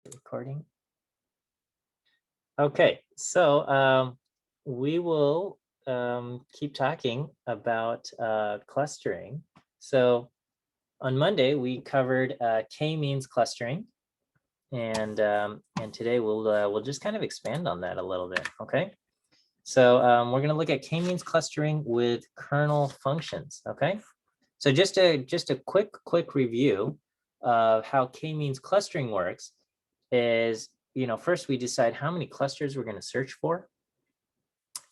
Recording. Okay, so we will keep talking about clustering. So on Monday we covered K-means clustering, and today we'll just kind of expand on that a little bit. Okay, so we're going to look at K-means clustering with kernel functions. Okay, so just a quick review of how K-means clustering works is, first we decide how many clusters we're going to search for.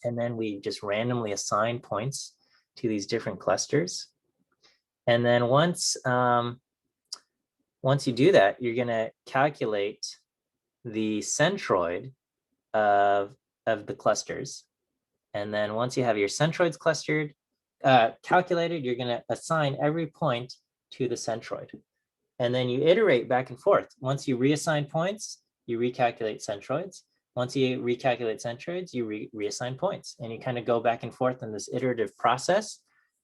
And then we just randomly assign points to these different clusters. And then once you do that, you're going to calculate the centroid of the clusters. And then once you have your centroids calculated, you're going to assign every point to the centroid. And then you iterate back and forth. Once you reassign points, you recalculate centroids. Once you recalculate centroids, you reassign points. And you kind of go back and forth in this iterative process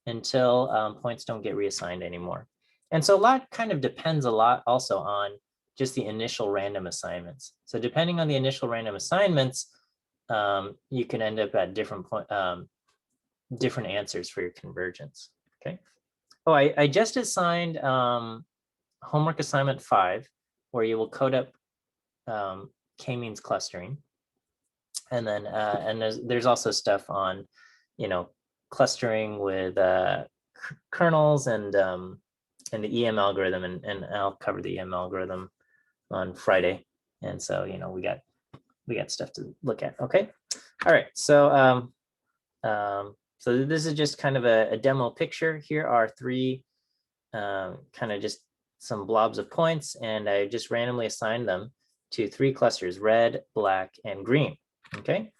until points don't get reassigned anymore. And so a lot kind of depends a lot also on just the initial random assignments. So depending on the initial random assignments, you can end up at different answers for your convergence. Okay. Oh, I just assigned homework assignment 5, where you will code up K-means clustering, and then there's also stuff on clustering with kernels and the EM algorithm, and I'll cover the EM algorithm on Friday. And so we got stuff to look at. Okay, all right. So so this is just kind of a demo picture. Here are 3 kind of just some blobs of points, and I just randomly assigned them to 3 clusters: red, black, and green. Okay,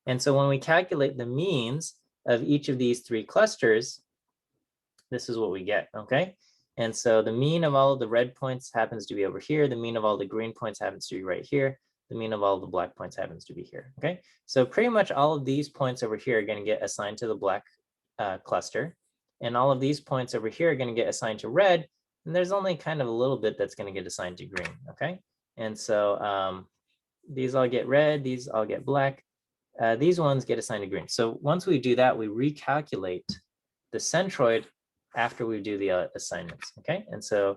and so when we calculate the means of each of these 3 clusters, this is what we get. Okay, and so the mean of all of the red points happens to be over here. The mean of all the green points happens to be right here. The mean of all the black points happens to be here. Okay, so pretty much all of these points over here are going to get assigned to the black cluster, and all of these points over here are going to get assigned to red. And there's only kind of a little bit that's going to get assigned to green. Okay, and so these all get red, these all get black. These ones get assigned to green. So once we do that, we recalculate the centroid after we do the assignments. Okay, and so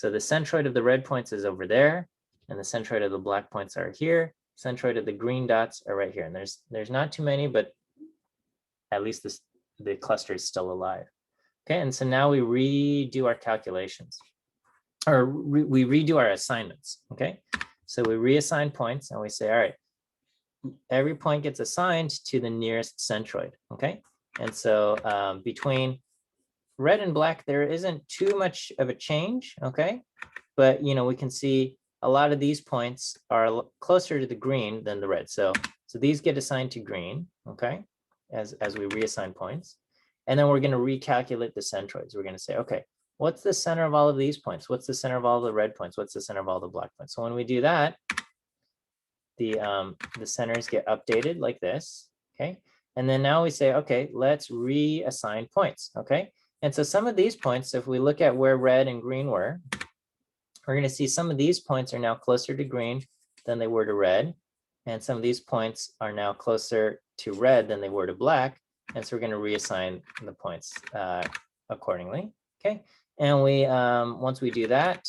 the centroid of the red points is over there, and the centroid of the black points are here. Centroid of the green dots are right here. And there's not too many, but at least the cluster is still alive. Okay, and so now we redo our calculations, or we redo our assignments. Okay, so we reassign points, and we say, all right, every point gets assigned to the nearest centroid. Okay, and so between red and black, there isn't too much of a change. Okay, but we can see a lot of these points are closer to the green than the red. So these get assigned to green. Okay, as we reassign points. And then we're going to recalculate the centroids. We're going to say, okay, what's the center of all of these points? What's the center of all the red points? What's the center of all the black points? So when we do that, the centers get updated like this. Okay, and then now we say, okay, let's reassign points. Okay, and so some of these points, if we look at where red and green were, we're going to see some of these points are now closer to green than they were to red, and some of these points are now closer to red than they were to black. And so we're going to reassign the points accordingly. Okay, and we once we do that,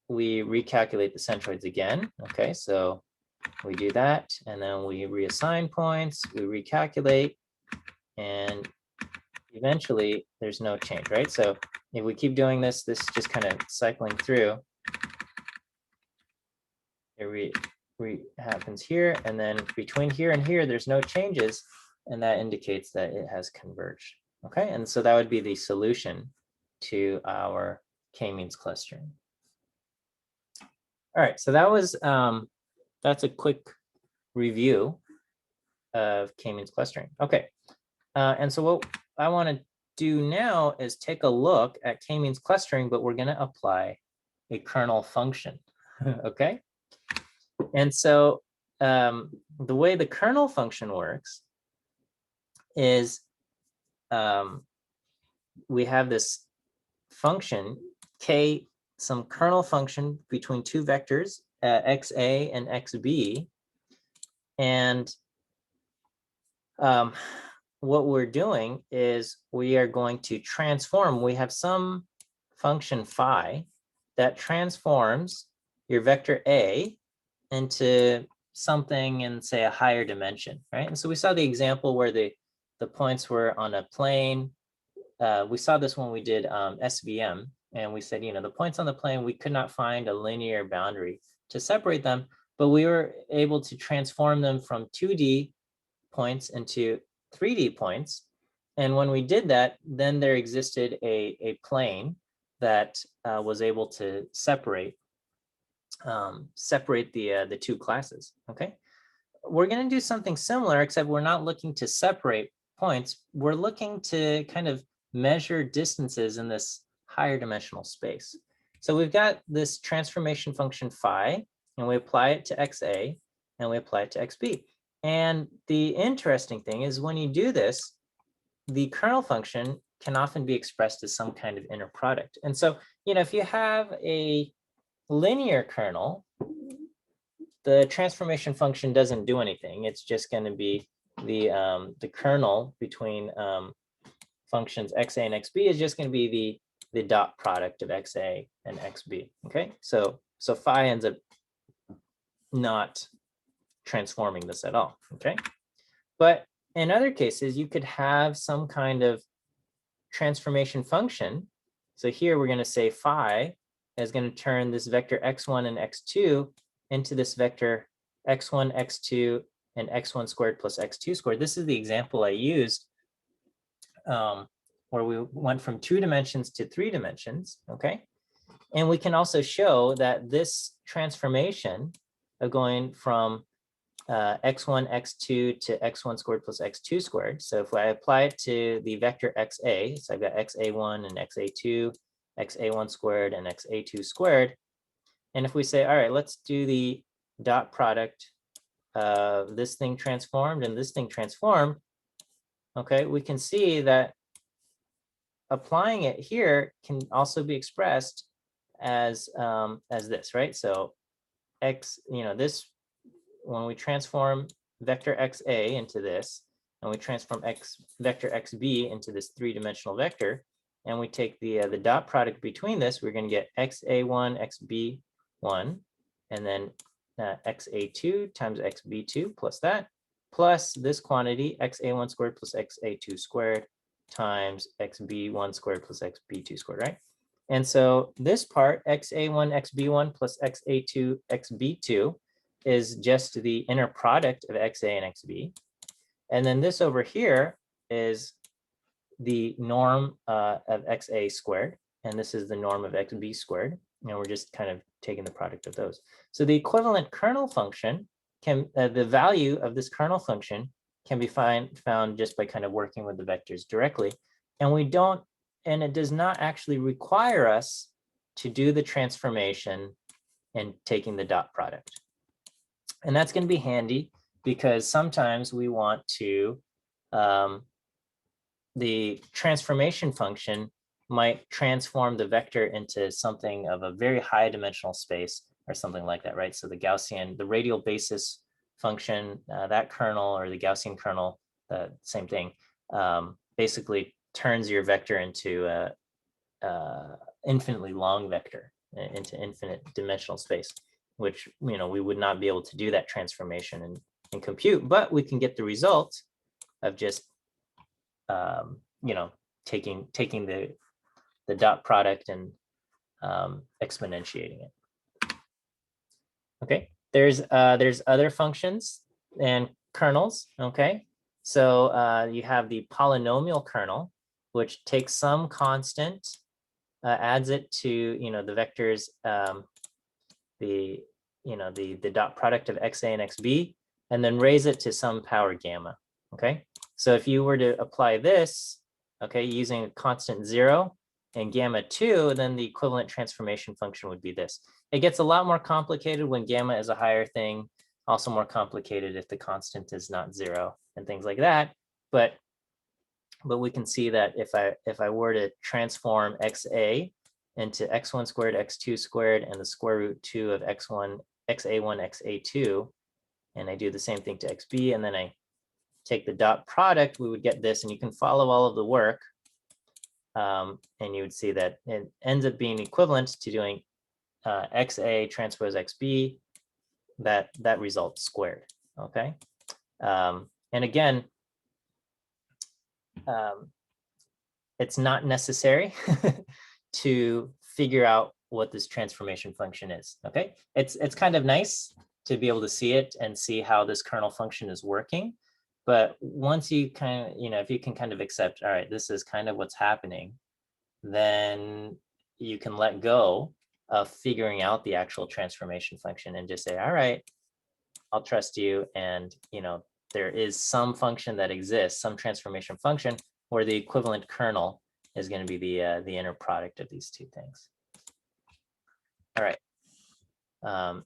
we recalculate the centroids again. Okay, so we do that, and then we reassign points, we recalculate, and eventually there's no change, right? So if we keep doing this just kind of cycling through, it happens here, and then between here and here, there's no changes. And that indicates that it has converged. Okay, and so that would be the solution to our K-means clustering. All right, so that was that's a quick review of K-means clustering. Okay, and so what I want to do now is take a look at K-means clustering, but we're going to apply a kernel function. Okay, and so the way the kernel function works is we have this function k, some kernel function between 2 vectors, XA and XB. And what we're doing is we are going to transform. We have some function phi that transforms your vector A into something in, say, a higher dimension, right? And so we saw the example where the points were on a plane. We saw this when we did SVM, and we said, the points on the plane, we could not find a linear boundary to separate them, but we were able to transform them from 2D points into 3D points. And when we did that, then there existed a plane that was able to separate the two classes. Okay, we're going to do something similar, except we're not looking to separate points. We're looking to kind of measure distances in this higher dimensional space. So we've got this transformation function phi, and we apply it to XA, and we apply it to XB. And the interesting thing is when you do this, the kernel function can often be expressed as some kind of inner product. And so, if you have a linear kernel, the transformation function doesn't do anything. It's just going to be the kernel between functions XA and XB is just going to be the dot product of XA and XB. Okay, so phi ends up not transforming this at all. Okay, but in other cases, you could have some kind of transformation function. So here we're going to say phi is going to turn this vector x1 and x2 into this vector x1, x2, and x1 squared plus x2 squared. This is the example I used where we went from 2 dimensions to 3 dimensions. Okay, and we can also show that this transformation of going from x1, x2 to x1 squared plus x2 squared. So if I apply it to the vector xa, so I've got xa1 and xa2, xa1 squared and xa2 squared. And if we say, all right, let's do the dot product of this thing transformed and this thing transformed, okay, we can see that applying it here can also be expressed as this, right? So x, this, when we transform vector xa into this, and we transform vector xb into this 3-dimensional vector, and we take the dot product between this, we're going to get xa1, xb1, and then xa2 times xb2 plus that, plus this quantity, xa1 squared plus xa2 squared times xb1 squared plus xb2 squared, right? And so this part, xa1, xb1 plus xa2, xb2, is just the inner product of xa and xb. And then this over here is the norm of xa squared, and this is the norm of xb squared. And we're just kind of taking the product of those. So the equivalent kernel function can, the value of this kernel function can be found just by kind of working with the vectors directly. And we don't, and it does not actually require us to do the transformation and taking the dot product. And that's going to be handy because sometimes we want to, the transformation function might transform the vector into something of a very high dimensional space or something like that, right? So the Gaussian, the radial basis function, that kernel, or the Gaussian kernel, same thing, basically turns your vector into a infinitely long vector, into infinite dimensional space, which, we would not be able to do that transformation and compute, but we can get the result of just, taking the dot product and exponentiating it. Okay, there's other functions and kernels. Okay, so you have the polynomial kernel, which takes some constant, adds it to the vectors, the dot product of xa and xb, and then raise it to some power gamma. Okay, so if you were to apply this, okay, using a constant 0 and gamma 2, then the equivalent transformation function would be this. It gets a lot more complicated when gamma is a higher thing, also more complicated if the constant is not 0 and things like that. But we can see that if I were to transform xa into x1 squared, x2 squared, and the square root 2 of x1, xa1, xa2, and I do the same thing to xb, and then I take the dot product, we would get this, and you can follow all of the work, and you would see that it ends up being equivalent to doing xa transpose xb, that result squared, okay? And again, it's not necessary to figure out what this transformation function is, okay? It's kind of nice to be able to see it and see how this kernel function is working. But once you kind of, if you can kind of accept, all right, this is kind of what's happening, then you can let go of figuring out the actual transformation function and just say, all right, I'll trust you. And, there is some function that exists, some transformation function, where the equivalent kernel is going to be the inner product of these two things. All right.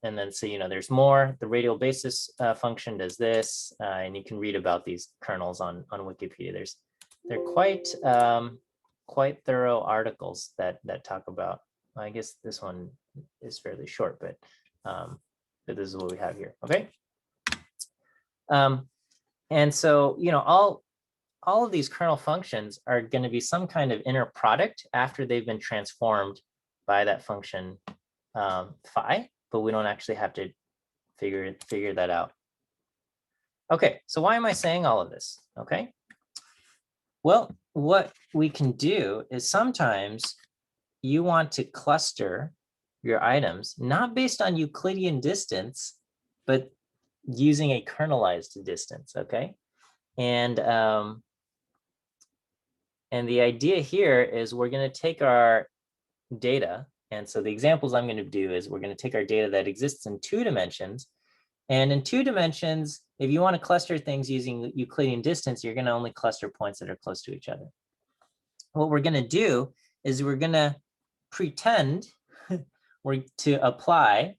And then, so, there's more. The radial basis function does this, and you can read about these kernels on Wikipedia. They're quite thorough articles that talk about. I guess this one is fairly short, but this is what we have here. Okay. And so, all of these kernel functions are going to be some kind of inner product after they've been transformed by that function phi, but we don't actually have to figure that out. Okay, so why am I saying all of this? Okay, well, what we can do is sometimes you want to cluster your items not based on Euclidean distance, but using a kernelized distance. Okay, and the idea here is we're going to take our data. And so the examples I'm going to do is we're going to take our data that exists in 2 dimensions. And in 2 dimensions, if you want to cluster things using Euclidean distance, you're going to only cluster points that are close to each other. What we're going to do is we're going to pretend we're to apply.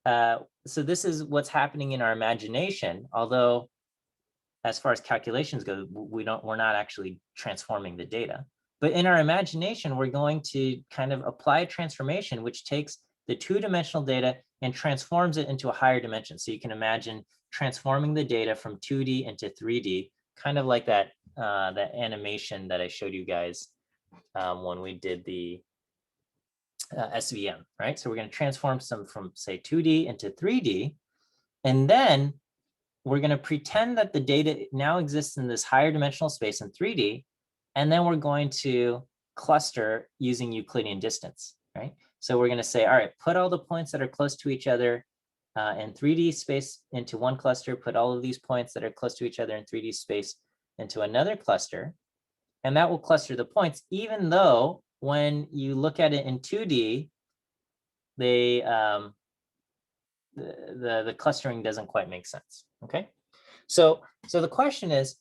So this is what's happening in our imagination, although as far as calculations go, we're not actually transforming the data. But in our imagination, we're going to kind of apply a transformation which takes the 2-dimensional data and transforms it into a higher dimension. So you can imagine transforming the data from 2D into 3D, kind of like that animation that I showed you guys when we did the SVM, right? So we're going to transform some from, say, 2D into 3D, and then we're going to pretend that the data now exists in this higher dimensional space in 3D, and then we're going to cluster using Euclidean distance, right? So we're going to say, all right, put all the points that are close to each other in 3D space into one cluster, put all of these points that are close to each other in 3D space into another cluster, and that will cluster the points, even though when you look at it in 2D, they the clustering doesn't quite make sense. Okay, so the question is,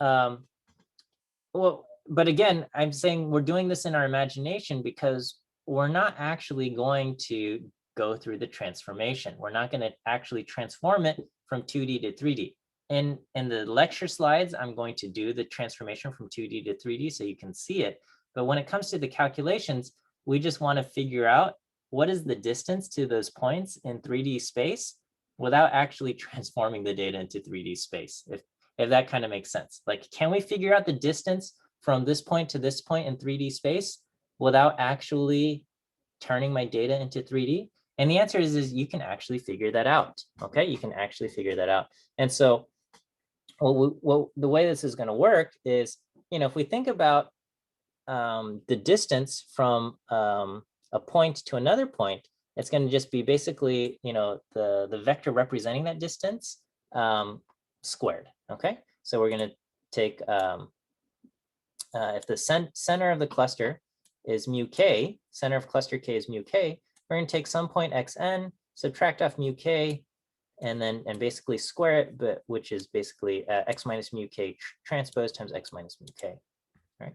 well, but again, I'm saying we're doing this in our imagination because we're not actually going to go through the transformation. We're not going to actually transform it from 2D to 3D. In the lecture slides, I'm going to do the transformation from 2D to 3D so you can see it. But when it comes to the calculations, we just want to figure out what is the distance to those points in 3D space without actually transforming the data into 3D space, if that kind of makes sense. Like, can we figure out the distance from this point to this point in 3D space without actually turning my data into 3D? And the answer is you can actually figure that out. Okay, you can actually figure that out. And so the way this is going to work is, if we think about the distance from a point to another point, it's going to just be basically, the vector representing that distance squared. Okay, so we're going to take, if the center of the cluster is mu k, center of cluster k is mu k, we're going to take some point xn, subtract off mu k, and basically square it, but which is basically x minus mu k transpose times x minus mu k, right?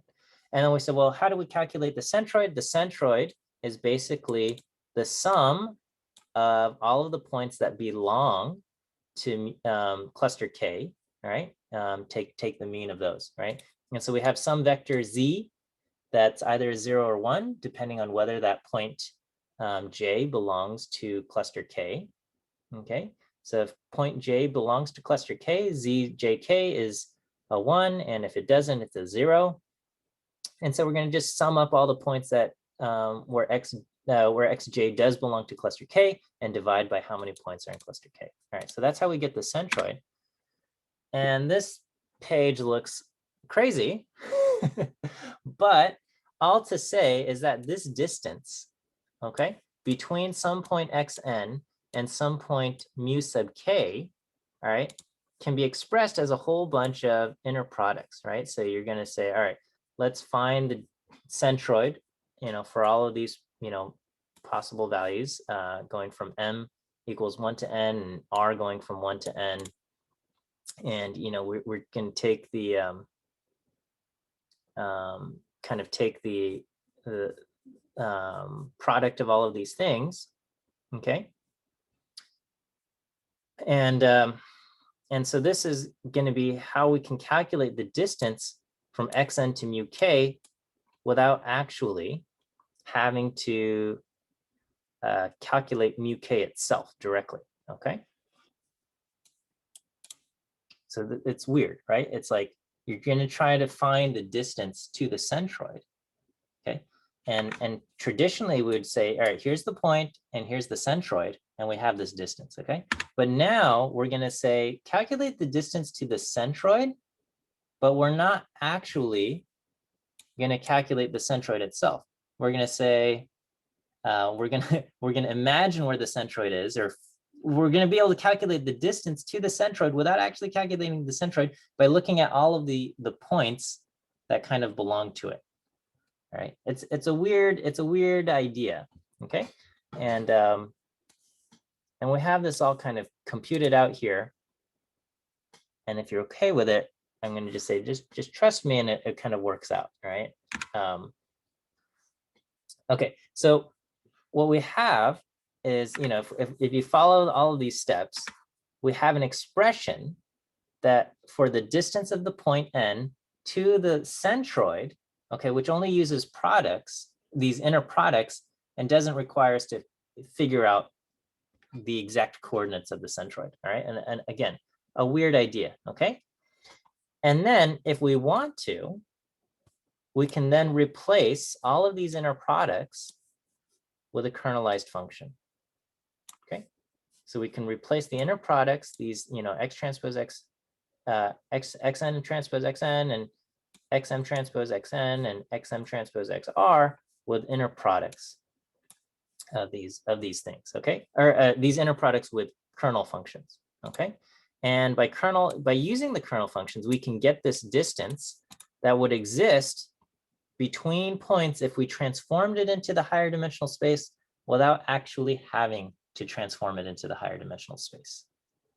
And then we said, well, how do we calculate the centroid? The centroid is basically the sum of all of the points that belong to cluster K, right? Take the mean of those, right? And so we have some vector z that's either 0 or 1, depending on whether that point J belongs to cluster K. Okay, so if point J belongs to cluster K, ZJK is a 1, and if it doesn't, it's a 0. And so we're going to just sum up all the points that where xj does belong to cluster K and divide by how many points are in cluster K. All right, so that's how we get the centroid. And this page looks crazy, but all to say is that this distance, okay, between some point xn and some point mu sub k, all right, can be expressed as a whole bunch of inner products, right? So you're going to say, all right, let's find the centroid, for all of these, possible values going from m equals 1 to n and r going from 1 to n. And, we're going to take the, kind of take the product of all of these things, okay? And so this is going to be how we can calculate the distance from xn to mu k without actually having to calculate mu k itself directly, okay? So it's weird, right? It's like you're going to try to find the distance to the centroid, okay? And traditionally we would say, all right, here's the point and here's the centroid, and we have this distance, okay? But now we're going to say, calculate the distance to the centroid, but we're not actually going to calculate the centroid itself. We're going to say, we're going to imagine where the centroid is, or we're going to be able to calculate the distance to the centroid without actually calculating the centroid by looking at all of the points that kind of belong to it. All right, it's a weird idea, okay? And we have this all kind of computed out here. And if you're okay with it, I'm going to just say, just trust me, and it kind of works out, all right? Okay, so what we have is, if you follow all of these steps, we have an expression that for the distance of the point n to the centroid, okay, which only uses products, these inner products, and doesn't require us to figure out the exact coordinates of the centroid, all right? And again, a weird idea, okay? And then if we want to, we can then replace all of these inner products with a kernelized function. Okay, so we can replace the inner products, these, x transpose x, xn transpose xn, and xm transpose xn, and xm transpose xr with inner products of these things. Okay, or these inner products with kernel functions. Okay, and by using the kernel functions, we can get this distance that would exist between points if we transformed it into the higher dimensional space without actually having to transform it into the higher dimensional space.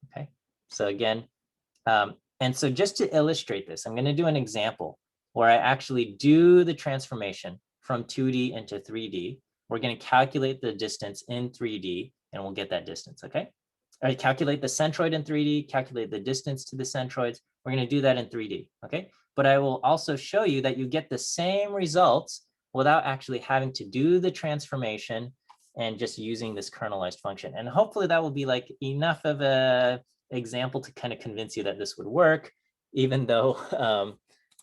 Okay, so again, and so just to illustrate this, I'm going to do an example where I actually do the transformation from 2D into 3D. We're going to calculate the distance in 3D, and we'll get that distance, okay? All right, calculate the centroid in 3D, calculate the distance to the centroids. We're going to do that in 3D, okay? But I will also show you that you get the same results without actually having to do the transformation and just using this kernelized function. And hopefully that will be like enough of a example to kind of convince you that this would work, even though,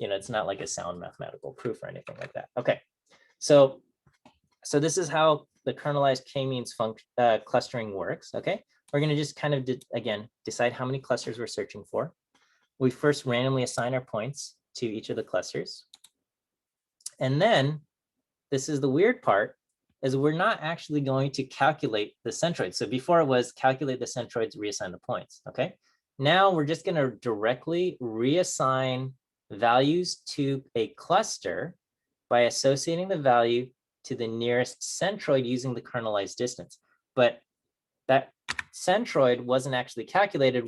it's not like a sound mathematical proof or anything like that. Okay, so this is how the kernelized K-means clustering works, okay? We're going to just kind of, again, decide how many clusters we're searching for. We first randomly assign our points to each of the clusters. And then, this is the weird part, is we're not actually going to calculate the centroids. So before it was calculate the centroids, reassign the points, okay? Now we're just going to directly reassign values to a cluster by associating the value to the nearest centroid using the kernelized distance. But that centroid wasn't actually calculated.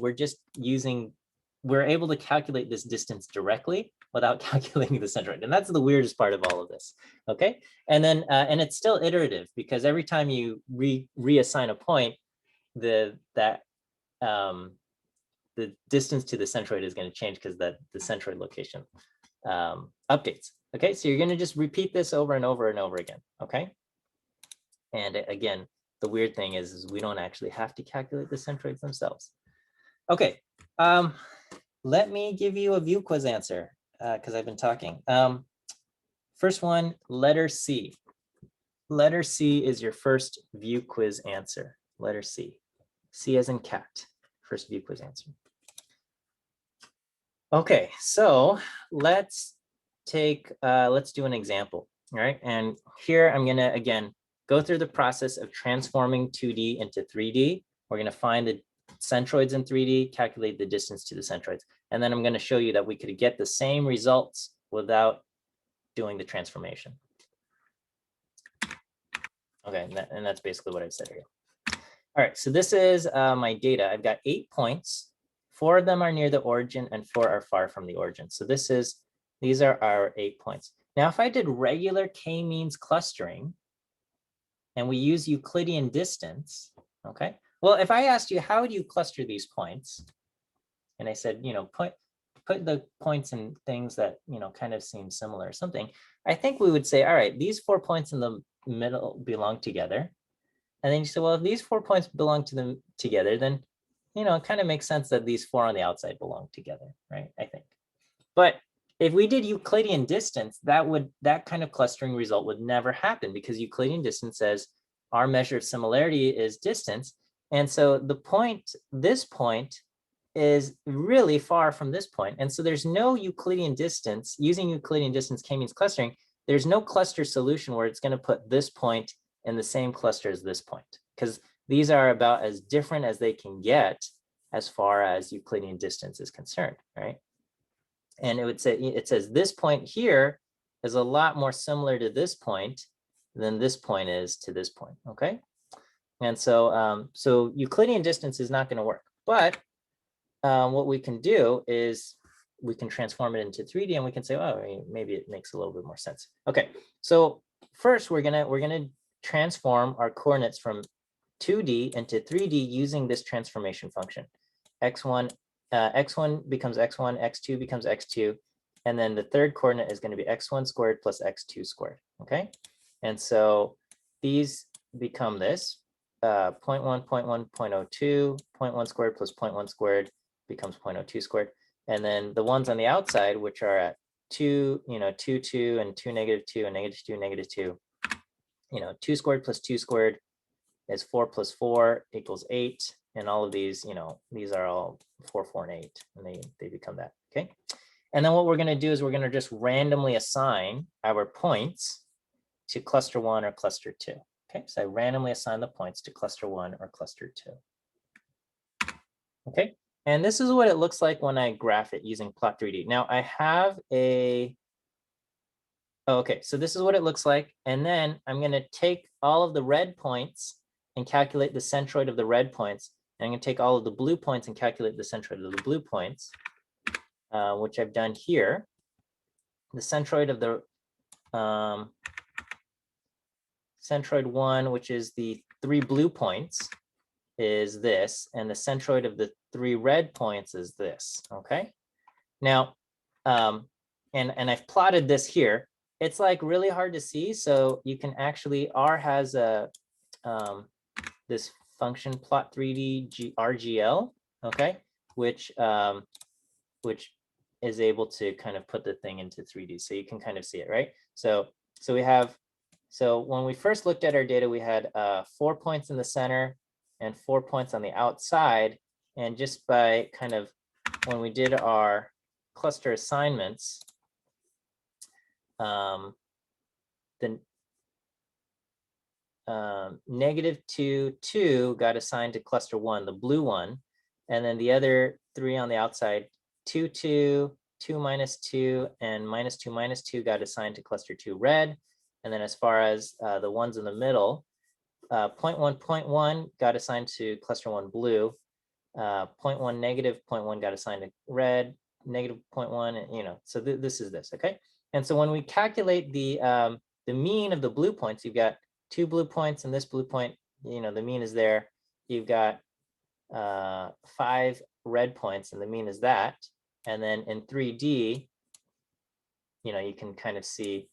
We're able to calculate this distance directly without calculating the centroid. And that's the weirdest part of all of this, okay? And then, and it's still iterative, because every time you reassign a point, the distance to the centroid is going to change because the centroid location updates. Okay, so you're going to just repeat this over and over and over again, okay? And again, the weird thing is we don't actually have to calculate the centroids themselves. Okay, let me give you a view quiz answer because I've been talking. First one, letter C. Letter C is your first view quiz answer. Letter C. C as in cat, first view quiz answer. Okay, so let's do an example, all right? And here I'm gonna, again, go through the process of transforming 2D into 3D. We're gonna find the centroids in 3D, calculate the distance to the centroids. And then I'm gonna show you that we could get the same results without doing the transformation. Okay, and that's basically what I've said here. All right, so this is my data. I've got 8 points. 4 of them are near the origin and 4 are far from the origin. So these are our 8 points. Now, if I did regular K-means clustering and we use Euclidean distance, okay? Well, if I asked you, how do you cluster these points? And I said, you know, put the points in things that, you know, kind of seem similar or something. I think we would say, all right, these 4 points in the middle belong together. And then you say, well, if these 4 points belong to them together, then, you know, it kind of makes sense that these 4 on the outside belong together, right? I think. But if we did Euclidean distance, that kind of clustering result would never happen because Euclidean distance says our measure of similarity is distance. And so this point is really far from this point. And so there's no Euclidean distance. Using Euclidean distance K-means clustering, there's no cluster solution where it's going to put this point in the same cluster as this point, because these are about as different as they can get as far as Euclidean distance is concerned, right? And it says this point here is a lot more similar to this point than this point is to this point, okay? And so, so Euclidean distance is not going to work, but what we can do is we can transform it into 3D and we can say, oh, maybe it makes a little bit more sense. Okay, so first we're gonna transform our coordinates from 2D into 3D using this transformation function. X1 becomes X1, X2 becomes X2, and then the third coordinate is going to be X1 squared plus X2 squared, okay? And so these become this, 0.1, 0.1, 0.02, 0.1 squared plus 0.1 squared becomes 0.02 squared. And then the ones on the outside, which are at 2, 2, 2, and 2, -2, and -2, -2, 2 squared plus 2 squared is 4 plus 4 equals 8. And all of these, these are all 4, 4, and 8, and they become that, okay? And then what we're going to do is we're going to just randomly assign our points to cluster 1 or cluster 2. Okay, so I randomly assign the points to cluster 1 or cluster 2. Okay, and this is what it looks like when I graph it using Plot3D. Now I have okay, so this is what it looks like. And then I'm going to take all of the red points and calculate the centroid of the red points. And I'm going to take all of the blue points and calculate the centroid of the blue points, which I've done here. The centroid of the centroid 1, which is the 3 blue points, is this, and the centroid of the 3 red points is this. Okay. Now, and I've plotted this here. It's like really hard to see, so you can actually R has a this function plot3D RGL, okay, which is able to kind of put the thing into 3D, so you can kind of see it, right? So when we first looked at our data, we had 4 points in the center and 4 points on the outside, and just by kind of when we did our cluster assignments, then -2, 2 got assigned to cluster 1, the blue one, and then the other 3 on the outside, 2, 2, 2 minus 2, and -2, -2 got assigned to cluster 2 red. And then as far as the ones in the middle, 0.1, 0.1 got assigned to cluster 1 blue, 0.1 negative 0.1 got assigned to red, -0.1, and so this is this, okay? And so when we calculate the mean of the blue points, you've got 2 blue points and this blue point, the mean is there. You've got 5 red points and the mean is that. And then in 3D, you can kind of see,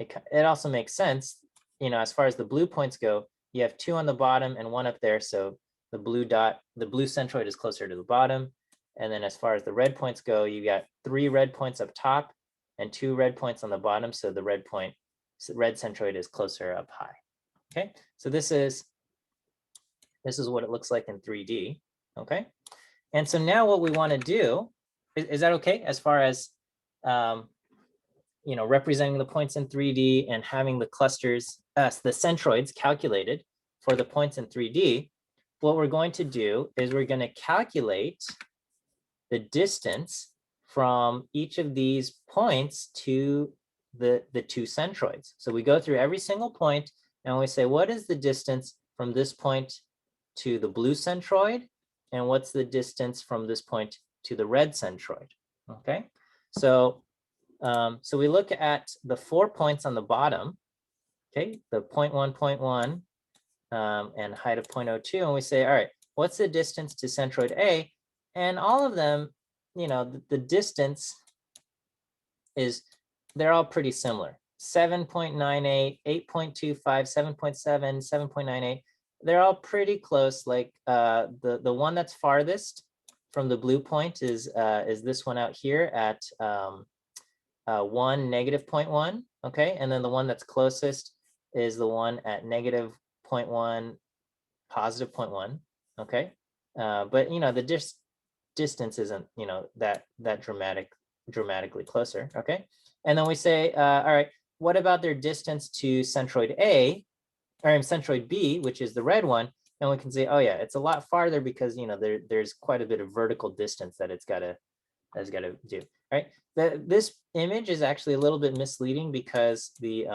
it also makes sense as far as the blue points go, you have 2 on the bottom and 1 up there. So the blue centroid is closer to the bottom. And then as far as the red points go, you got 3 red points up top and 2 red points on the bottom. So the red centroid is closer up high. Okay, so this is what it looks like in 3D. Okay, and so now what we want to do is that okay as far as representing the points in 3D and having the clusters, the centroids calculated for the points in 3D. What we're going to do is we're going to calculate the distance from each of these points to the 2 centroids. So we go through every single point and we say, what is the distance from this point to the blue centroid? And what's the distance from this point to the red centroid? Okay, so we look at the 4 points on the bottom, okay, the 0.1, 0.1, and height of 0.02, and we say, all right, what's the distance to centroid A? And all of them, the distance is, they're all pretty similar. 7.98, 8.25, 7.7, 7.98. They're all pretty close. Like the one that's farthest from the blue point is this one out here at 1, negative 0.1. Okay, and then the one that's closest is the one at negative 0.1, positive 0.1. Okay, but the distance isn't that dramatically closer. Okay, and then we say, all right, what about their distance to centroid A, or centroid B, which is the red one? And we can say, oh yeah, it's a lot farther because there's quite a bit of vertical distance that it's got to do. Right? This image is actually a little bit misleading because the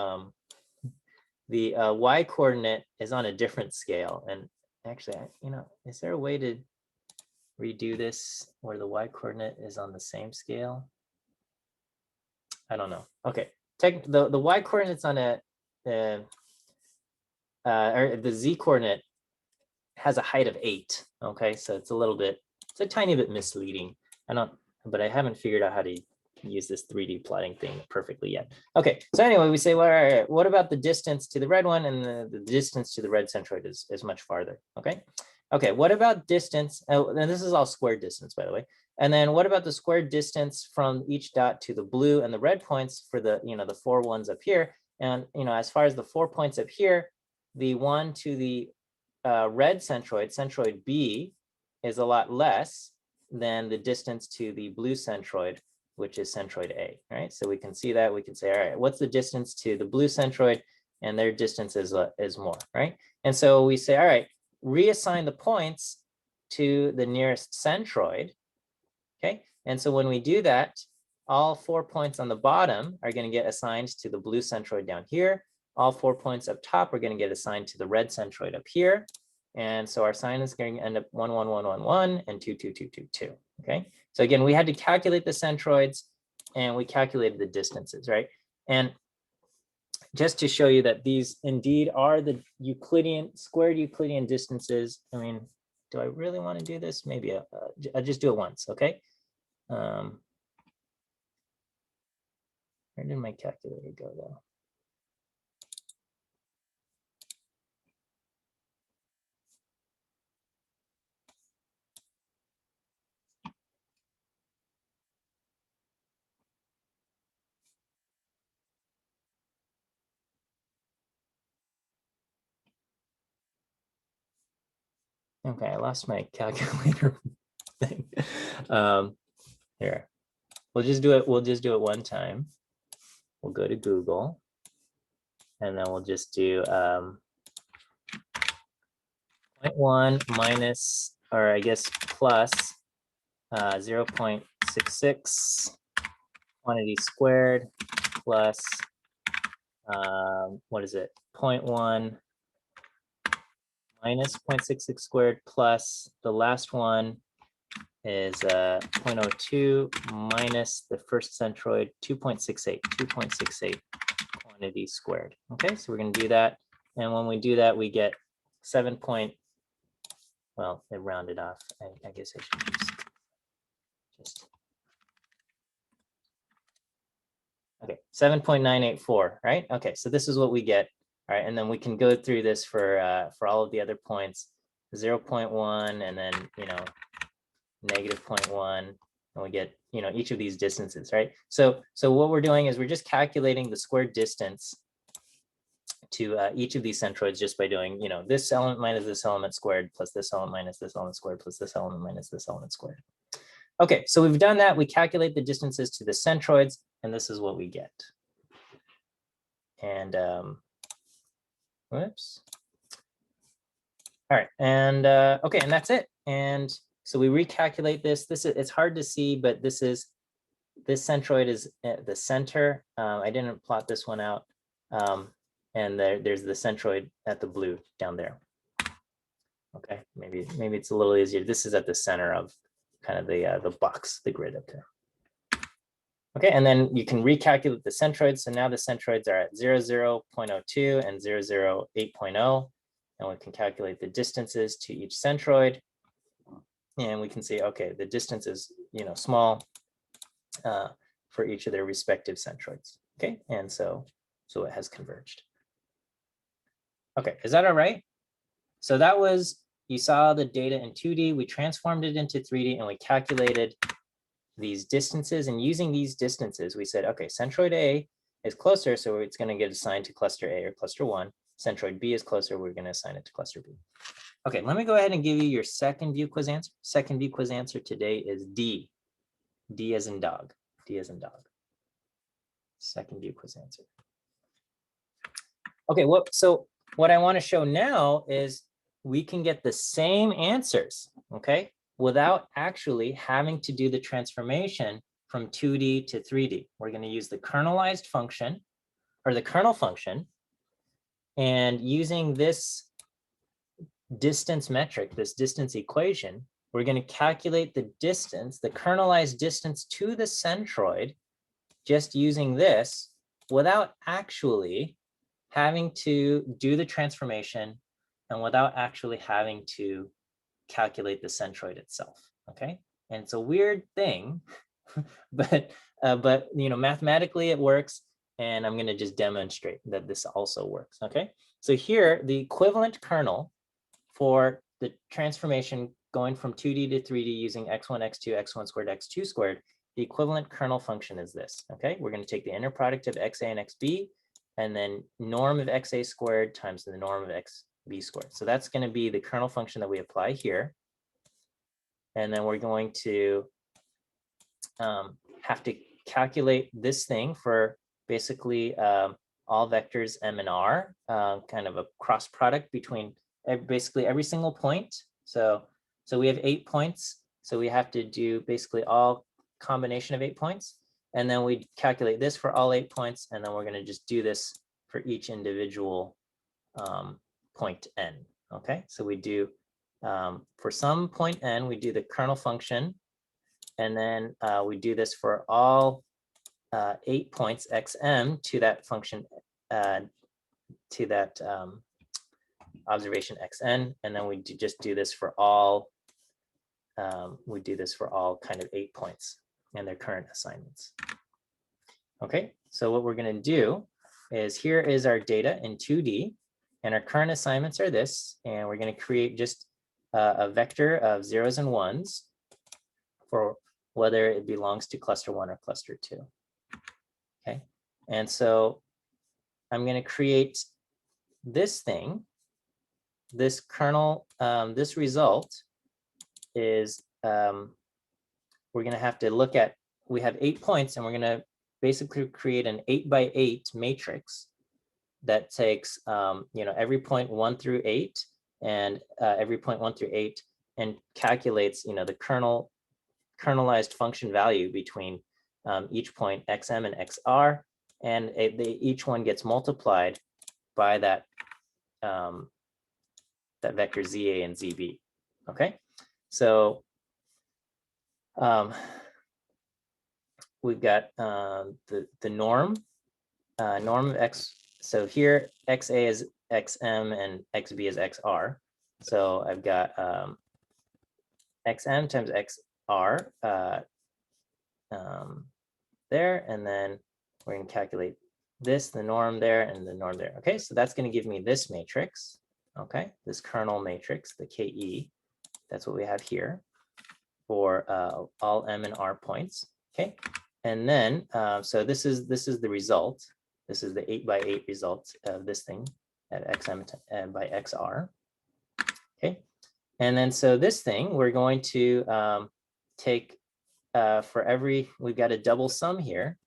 y coordinate is on a different scale. And actually, is there a way to redo this where the y coordinate is on the same scale? I don't know. Okay, the y coordinate's on or the z coordinate has a height of 8. Okay, so it's a tiny bit misleading. But I haven't figured out how to use this 3D plotting thing perfectly yet. Okay, so anyway, we say, well, all right, what about the distance to the red one? And the distance to the red centroid is much farther. Okay, what about distance? And this is all squared distance, by the way. And then what about the squared distance from each dot to the blue and the red points for the the 4 ones up here? And as far as the 4 points up here, the one to the red centroid B, is a lot less than the distance to the blue centroid, which is centroid A, right? So we can see that. We can say, all right, what's the distance to the blue centroid? And their distance is more, right? And so we say, all right, reassign the points to the nearest centroid, okay? And so when we do that, all 4 points on the bottom are going to get assigned to the blue centroid down here. All 4 points up top are going to get assigned to the red centroid up here. And so our sign is going to end up 1, 1, 1, 1, 1, and 2, 2, 2, 2, 2. Okay. So again, we had to calculate the centroids and we calculated the distances, right? And just to show you that these indeed are the squared Euclidean distances. I mean, do I really want to do this? Maybe I'll just do it once. Okay. Where did my calculator go though? Okay, I lost my calculator thing. Here, we'll just do it one time. We'll go to Google, and then we'll just do 0.1 minus, or I guess plus 0.66 quantity squared plus what is it? 0.1 minus 0.66 squared plus the last one is 0.02 minus the first centroid, 2.68 quantity squared. Okay, so we're going to do that. And when we do that, we get 7. Well, it rounded off. I guess I should just okay, 7.984, right? Okay, so this is what we get All right, and then we can go through this for all of the other points, 0.1, and then, you know, negative 0.1, and we get, you know, each of these distances, right? So what we're doing is we're just calculating the squared distance to each of these centroids just by doing, you know, this element minus this element squared plus this element minus this element squared plus this element minus this element squared. Okay, so we've done that. We calculate the distances to the centroids, and this is what we get. And whoops. All right, and okay, and that's it. And so we recalculate this. It's hard to see, but this centroid is at the center. I didn't plot this one out. And there's the centroid at the blue down there. Okay, maybe it's a little easier. This is at the center of kind of the box, the grid up there. Okay, and then you can recalculate the centroids. So now the centroids are at 00.02 and 008.0, and we can calculate the distances to each centroid. And we can see, okay, the distance is, you know, small for each of their respective centroids. Okay, and so it has converged. Okay, is that all right? So that was, you saw the data in 2D, we transformed it into 3D, and we calculated these distances. And using these distances, we said, okay, centroid A is closer, so it's going to get assigned to cluster A or cluster 1. Centroid B is closer, we're going to assign it to cluster B. Okay, let me go ahead and give you your second view quiz answer. Second view quiz answer today is D. D as in dog. D as in dog. Second view quiz answer. Okay, so what I want to show now is we can get the same answers, okay, without actually having to do the transformation from 2D to 3D. We're going to use the kernelized function, or the kernel function, and using this distance metric, this distance equation, we're going to calculate the distance, the kernelized distance to the centroid, just using this without actually having to do the transformation and without actually having to calculate the centroid itself. Okay, and it's a weird thing, but you know, mathematically it works, and I'm going to just demonstrate that this also works. Okay, so here the equivalent kernel for the transformation going from 2D to 3D using x1, x2, x1 squared, x2 squared, the equivalent kernel function is this. Okay, we're going to take the inner product of xa and xb, and then norm of xa squared times the norm of xb squared. So that's going to be the kernel function that we apply here. And then we're going to have to calculate this thing for basically all vectors m and r, kind of a cross product between basically every single point. So we have 8 points. So we have to do basically all combination of 8 points. And then we calculate this for all 8 points. And then we're going to just do this for each individual point n. Okay, so we do, for some point n, we do the kernel function. And then we do this for all 8 points xm to that function, to that observation xn. And then we just do this for all, kind of 8 points and their current assignments. Okay, so what we're going to do is, here is our data in 2D, and our current assignments are this, and we're going to create just a vector of zeros and ones for whether it belongs to cluster 1 or cluster 2. Okay, and so I'm going to create this thing, this kernel, this result is, we're going to have to look at, we have 8 points, and we're going to basically create an 8x8 matrix that takes, you know, every point 1 through 8 and every point 1 through 8, and calculates, you know, the kernelized function value between each point xm and xr, and each one gets multiplied by that that vector za and zb. Okay, so we've got the norm of x. So here xa is xm and xb is xr. So I've got xm times xr there, and then we're going to calculate this, the norm there, and the norm there. Okay, so that's going to give me this matrix. Okay, this kernel matrix, the KE. That's what we have here for all M and R points. Okay, and then so this is the result. This is the 8x8 result of this thing at XM by XR. Okay, and then so this thing we're going to take for every, we've got a double sum here.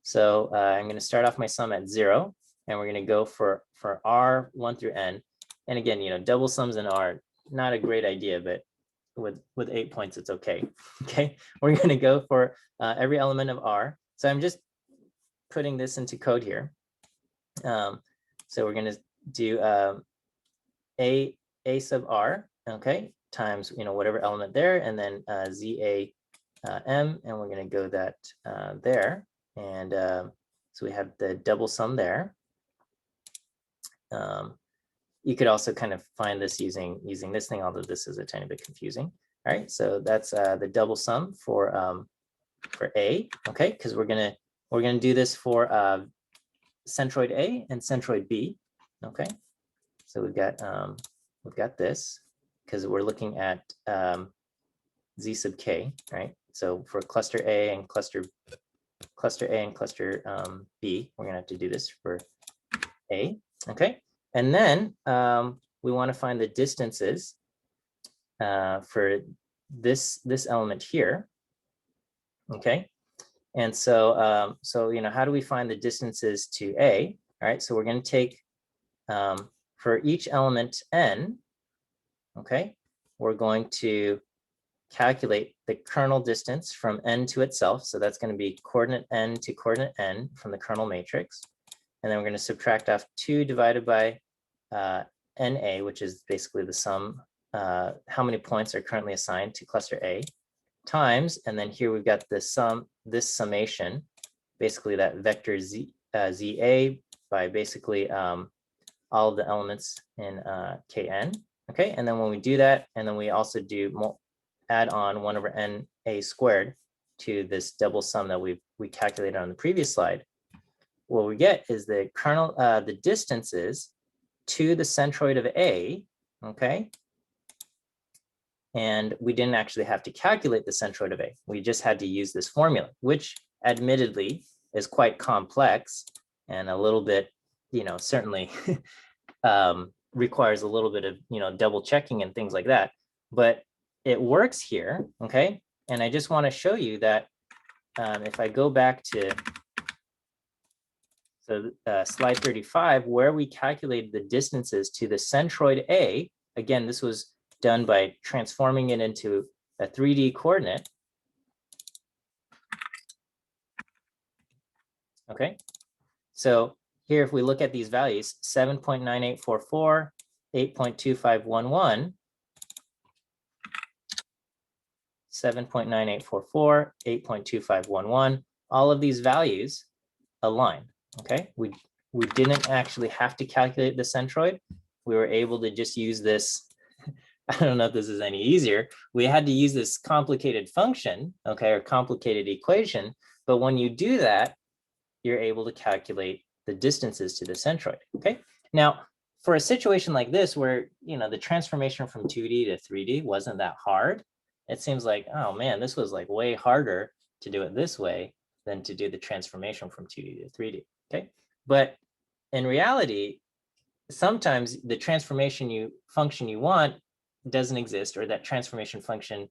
So I'm going to start off my sum at 0, and we're going to go for R 1 through N. And again, you know, double sums in R, not a great idea, but with 8 points, it's okay. Okay, we're going to go for every element of R. So I'm just putting this into code here. So we're going to do A sub R, okay, times, you know, whatever element there, and then ZA M, and we're going to go that there. And so we have the double sum there. You could also kind of find this using this thing, although this is a tiny bit confusing. All right, so that's the double sum for A, okay, because we're gonna do this for centroid A and centroid B, okay. So we've got this because we're looking at Z sub K, right? So for cluster A and cluster B, we're gonna have to do this for A, okay? And then we want to find the distances for this element here, okay? And so so you know, how do we find the distances to A? All right, so we're going to take for each element N, okay, we're going to calculate the kernel distance from N to itself. So that's going to be coordinate N to coordinate N from the kernel matrix. And then we're going to subtract off 2 divided by NA, which is basically the sum, how many points are currently assigned to cluster A, times, and then here we've got the sum, this summation, basically that vector ZA by basically all of the elements in KN. Okay, and then when we do that, and then we also do add on 1 over NA squared to this double sum that we calculated on the previous slide, what we get is the kernel, the distances to the centroid of A, okay? And we didn't actually have to calculate the centroid of A. We just had to use this formula, which admittedly is quite complex and a little bit, you know, certainly requires a little bit of, you know, double checking and things like that. But it works here, okay? And I just want to show you that if I go back to slide 35, where we calculated the distances to the centroid A, again, this was done by transforming it into a 3D coordinate. Okay, so here, if we look at these values, 7.9844, 8.2511, 7.9844, 8.2511, all of these values align. Okay, we didn't actually have to calculate the centroid. We were able to just use this. I don't know if this is any easier. We had to use this complicated function, okay, or complicated equation. But when you do that, you're able to calculate the distances to the centroid. Okay. Now, for a situation like this, where, you know, the transformation from 2D to 3D wasn't that hard, it seems like, oh man, this was like way harder to do it this way than to do the transformation from 2D to 3D. Okay. But in reality, sometimes the transformation function you want doesn't exist, or that transformation function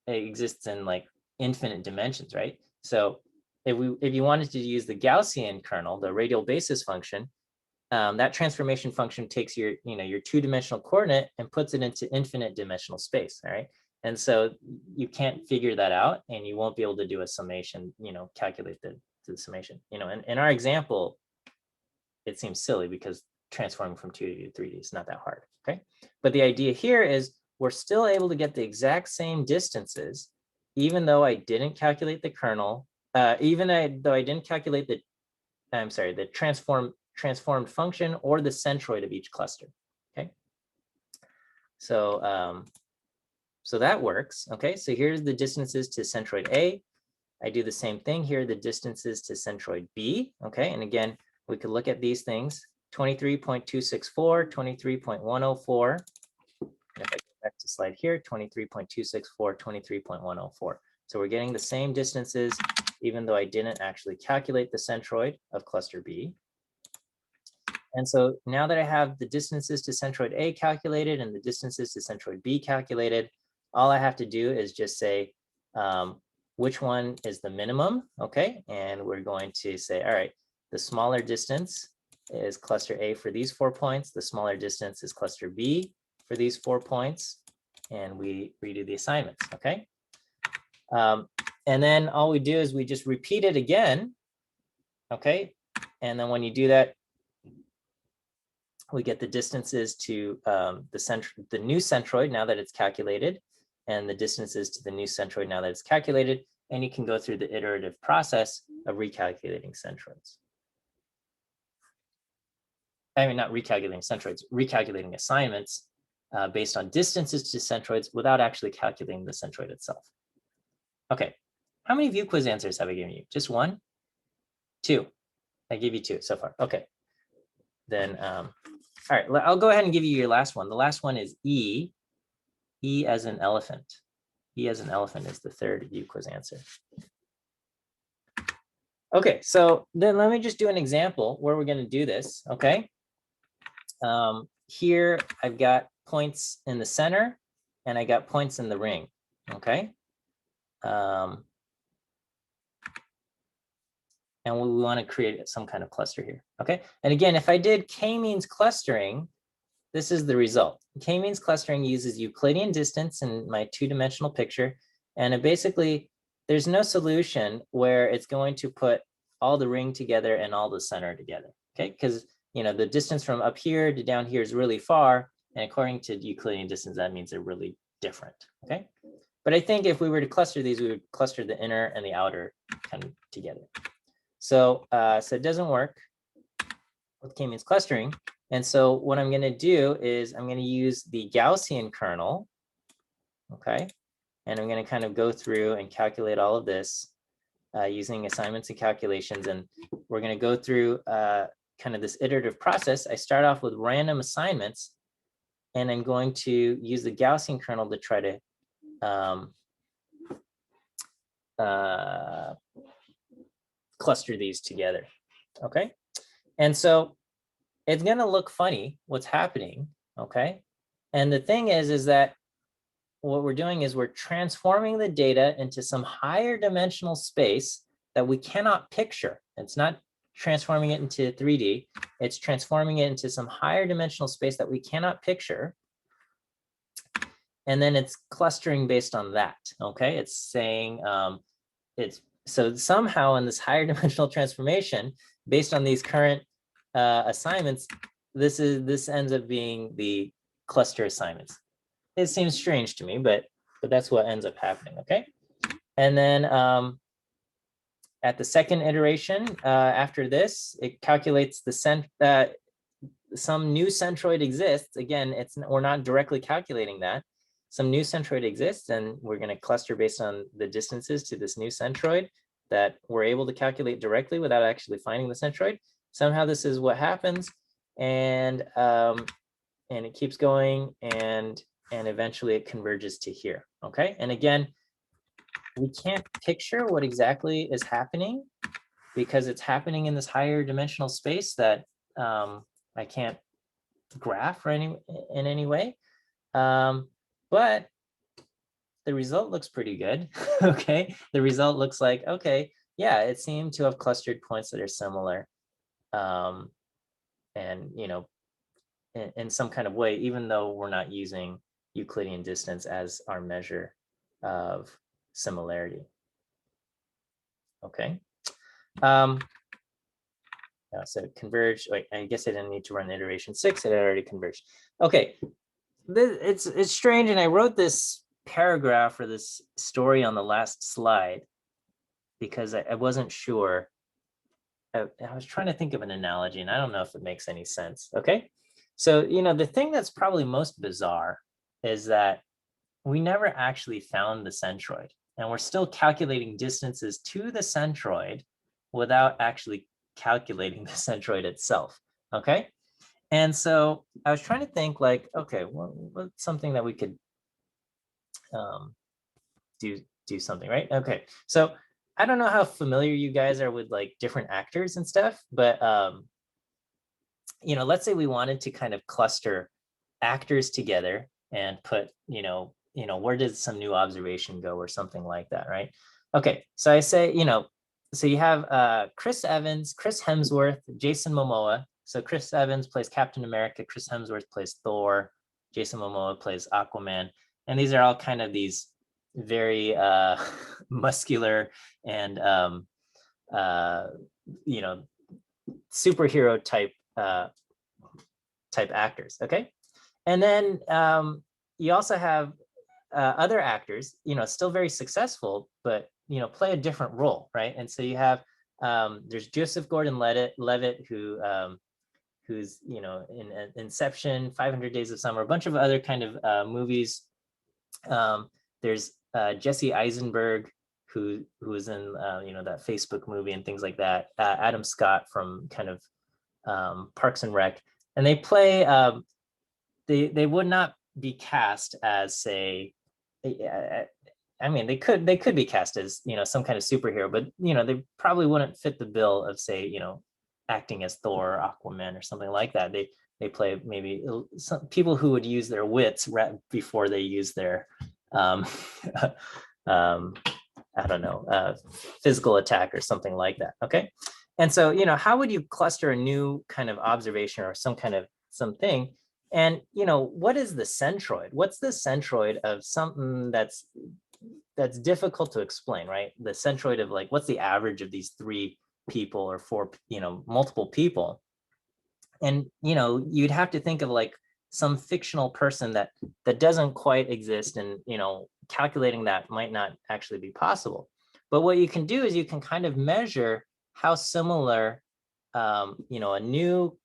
exists in like infinite dimensions, right? So if you wanted to use the Gaussian kernel, the radial basis function, that transformation function takes your, you know, your 2-dimensional coordinate and puts it into infinite dimensional space, all right? And so you can't figure that out, and you won't be able to do a summation, you know, calculate the summation. You know, and in our example, it seems silly because transforming from 2D to 3D is not that hard, okay? But the idea here is we're still able to get the exact same distances, even though I didn't calculate the kernel, though I didn't calculate the, I'm sorry, the transformed function or the centroid of each cluster, okay? So, so that works, okay? So here's the distances to centroid A. I do the same thing here, the distances to centroid B, okay? And again, we could look at these things, 23.264, 23.104. And if I go back to slide here, 23.264, 23.104. So we're getting the same distances, even though I didn't actually calculate the centroid of cluster B. And so now that I have the distances to centroid A calculated and the distances to centroid B calculated, all I have to do is just say which one is the minimum, okay? And we're going to say, all right, the smaller distance is cluster A for these 4 points. The smaller distance is cluster B for these 4 points. And we redo the assignments, okay? And then all we do is we just repeat it again, okay? And then when you do that, we get the distances to the new centroid now that it's calculated, and the distances to the new centroid now that it's calculated, and you can go through the iterative process of recalculating centroids. I mean, not recalculating centroids, recalculating assignments based on distances to centroids without actually calculating the centroid itself. Okay, how many view quiz answers have I given you? Just 1? 2? I gave you 2 so far. Okay, then all right, I'll go ahead and give you your last one. The last one is E. E as an elephant. E as an elephant is the third view quiz answer. Okay, so then let me just do an example where we're going to do this, okay? Here I've got points in the center and I got points in the ring, okay? And we want to create some kind of cluster here, okay? And again, if I did K-means clustering, this is the result. K-means clustering uses Euclidean distance in my 2-dimensional picture. And it basically, there's no solution where it's going to put all the ring together and all the center together, okay? Because, you know, the distance from up here to down here is really far. And according to Euclidean distance, that means they're really different, okay? But I think if we were to cluster these, we would cluster the inner and the outer kind of together. So, so it doesn't work with K-means clustering. And so what I'm going to do is I'm going to use the Gaussian kernel, okay? And I'm going to kind of go through and calculate all of this using assignments and calculations. And we're going to go through kind of this iterative process. I start off with random assignments, and I'm going to use the Gaussian kernel to try to cluster these together, okay? And so it's going to look funny what's happening, okay? And the thing is that what we're doing is we're transforming the data into some higher dimensional space that we cannot picture. It's not transforming it into 3D. It's transforming it into some higher dimensional space that we cannot picture. And then it's clustering based on that, okay? It's saying, so somehow in this higher dimensional transformation, based on these current assignments, this ends up being the cluster assignments. It seems strange to me, but that's what ends up happening, okay? And then at the second iteration, after this, it calculates the some new centroid exists. Again, we're not directly calculating that. Some new centroid exists, and we're going to cluster based on the distances to this new centroid that we're able to calculate directly without actually finding the centroid. Somehow this is what happens, and it keeps going, and eventually it converges to here, okay? And again, we can't picture what exactly is happening because it's happening in this higher dimensional space that I can't graph or in any way. But the result looks pretty good, okay? The result looks like, okay, yeah, it seemed to have clustered points that are similar. And, you know, in some kind of way, even though we're not using Euclidean distance as our measure of similarity. Okay. So converge. Wait, I guess I didn't need to run iteration 6. It had already converged. Okay. It's strange, and I wrote this paragraph or this story on the last slide because I wasn't sure. I was trying to think of an analogy, and I don't know if it makes any sense. Okay. So, you know, the thing that's probably most bizarre is that we never actually found the centroid, and we're still calculating distances to the centroid without actually calculating the centroid itself. Okay. And so I was trying to think like, okay, what's something that we could do something, right? Okay. So I don't know how familiar you guys are with like different actors and stuff, but you know, let's say we wanted to kind of cluster actors together and put, where does some new observation go or something like that, right? Okay, so I say, so you have Chris Evans, Chris Hemsworth, Jason Momoa. So Chris Evans plays Captain America, Chris Hemsworth plays Thor, Jason Momoa plays Aquaman. And these are all kind of these very muscular and, superhero type actors. Okay. And then you also have other actors, still very successful, but, play a different role, right? And so you have, there's Joseph Gordon-Levitt, who's, in Inception, 500 Days of Summer, a bunch of other kind of movies. There's Jesse Eisenberg, who was in, that Facebook movie and things like that. Adam Scott from kind of Parks and Rec. And they play, they would not be cast as, say, I mean, they could be cast as, some kind of superhero, but, they probably wouldn't fit the bill of, say, acting as Thor or Aquaman or something like that. They play maybe some people who would use their wits before they use their, I don't know, physical attack or something like that. Okay. And so, how would you cluster a new kind of observation or some kind of something? And, what is the centroid? What's the centroid of something that's difficult to explain, right? The centroid of like, what's the average of these three people or four, multiple people? And, you'd have to think of like some fictional person that doesn't quite exist, and, calculating that might not actually be possible. But what you can do is you can kind of measure how similar, a new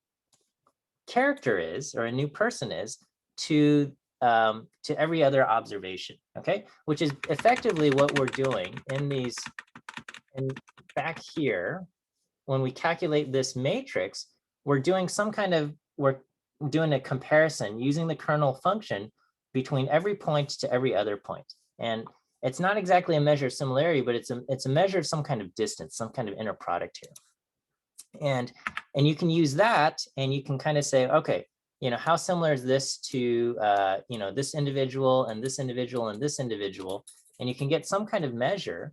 character is, or a new person is, to every other observation. Okay, which is effectively what we're doing in these, and back here, when we calculate this matrix, we're doing a comparison using the kernel function between every point to every other point. And it's not exactly a measure of similarity, but it's a measure of some kind of distance, some kind of inner product here. And you can use that, and you can kind of say, okay, how similar is this to, this individual and this individual and this individual? And you can get some kind of measure,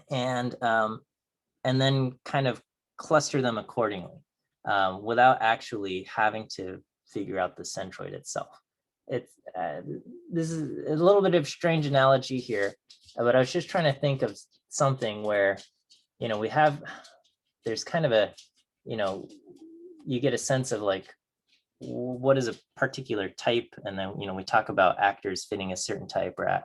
and then kind of cluster them accordingly, without actually having to figure out the centroid itself. This is a little bit of a strange analogy here, but I was just trying to think of something where, there's kind of a, you get a sense of like, what is a particular type? And then, we talk about actors fitting a certain type, or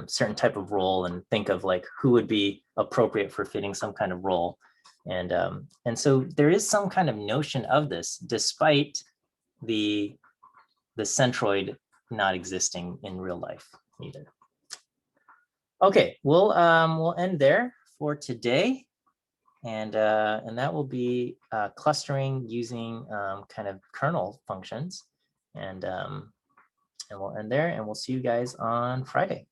certain type of role, and think of like who would be appropriate for fitting some kind of role. And so there is some kind of notion of this, despite the centroid not existing in real life either. Okay, we'll end there for today. And that will be clustering using kind of kernel functions. And we'll end there, and we'll see you guys on Friday.